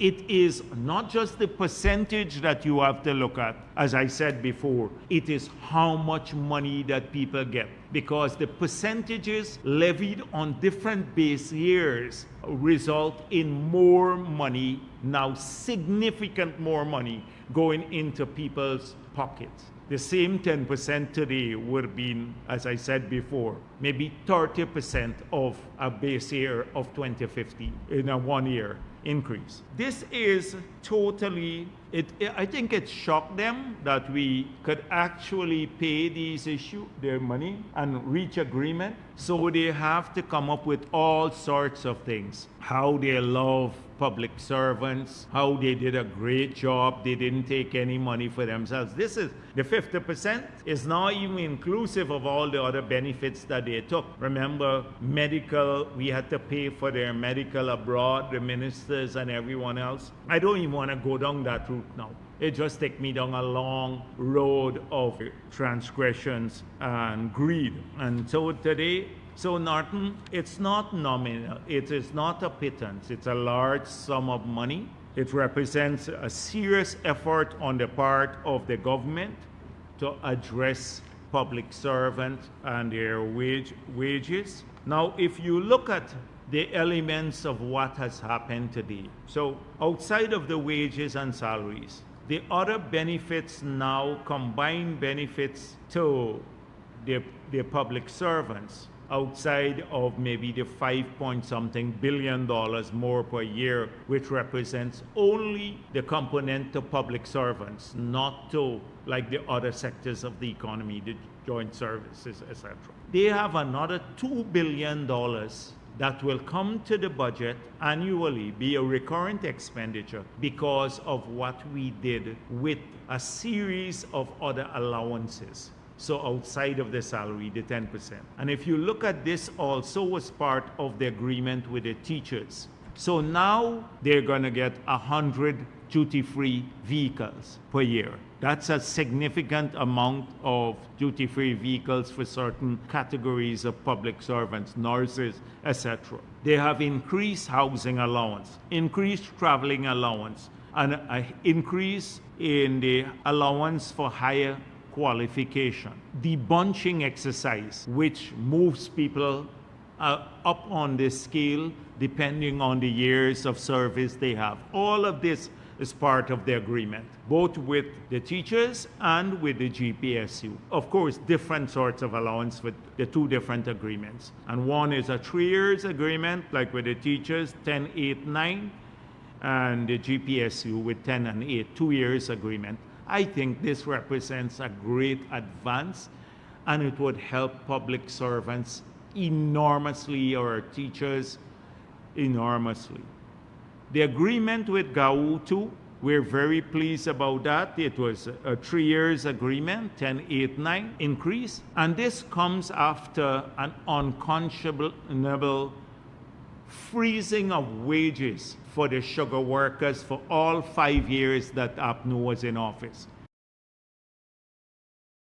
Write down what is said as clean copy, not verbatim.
it is not just the percentage that you have to look at, as I said before, it is how much money that people get. Because the percentages levied on different base years result in more money, now significant more money, going into people's pockets. The same 10% today would have been, as I said before, maybe 30% of a base year of 2015 in a 1 year increase. This is totally, I think it shocked them that we could actually pay these their money and reach agreement. So they have to come up with all sorts of things. How they love public servants, how they did a great job, they didn't take any money for themselves. This is, the 50% is not even inclusive of all the other benefits that they took. Remember, medical, we had to pay for their medical abroad, the ministers and everyone else. I don't even want to go down that route now. It just takes me down a long road of transgressions and greed. And so today, Norton, it's not nominal. It is not a pittance. It's a large sum of money. It represents a serious effort on the part of the government to address public servants and their wages. Now, if you look at the elements of what has happened today, so outside of the wages and salaries, the other benefits now, combined benefits to the public servants, outside of maybe the $5-point-something billion more per year, which represents only the component to public servants, not to like the other sectors of the economy, the joint services, etc. They have another $2 billion that will come to the budget annually, be a recurrent expenditure because of what we did with a series of other allowances. So outside of the salary, the 10%. And if you look at this also as part of the agreement with the teachers. So now they're going to get 100 duty-free vehicles per year. That's a significant amount of duty-free vehicles for certain categories of public servants, nurses, etc. They have increased housing allowance, increased traveling allowance, and an increase in the allowance for higher qualification. The bunching exercise, which moves people up on the scale depending on the years of service they have. All of this is part of the agreement, both with the teachers and with the GPSU. Of course, different sorts of allowance with the two different agreements. And one is a 3 years agreement, like with the teachers, 10, 8, 9, and the GPSU with 10 and 8, 2 years agreement. I think this represents a great advance, and it would help public servants enormously, or teachers enormously. The agreement with GAU too, we're very pleased about that. It was a 3 years agreement, 10, 8, 9 increase. And this comes after an unconscionable freezing of wages for the sugar workers for all 5 years that APNU was in office.